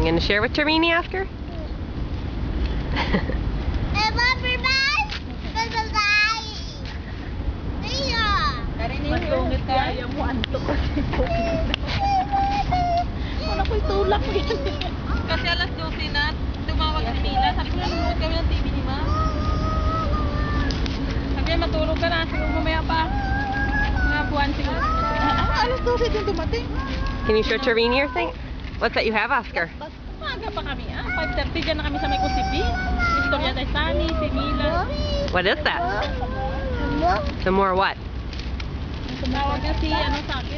You gonna share with Tarini after? Masungit kaya mo anto kasi wala ko'y tulak yan. Kasi alas 12 na, tumawag si Mila. Sabi ko, nanonood kami ng TV ni Ma. Sabi niya, matulog ka na. Siguro mamaya pa. Mga buwan siguro. Alas 12 din dumating. Can you show Tarini your thing? What's that you have, Oscar? Maaga pa kami. 5:30 dyan na kami sa may Kusipi. Istorya tayo Sani, si Mila. What is that? Some more what? Tumawag na si, ano sa akin?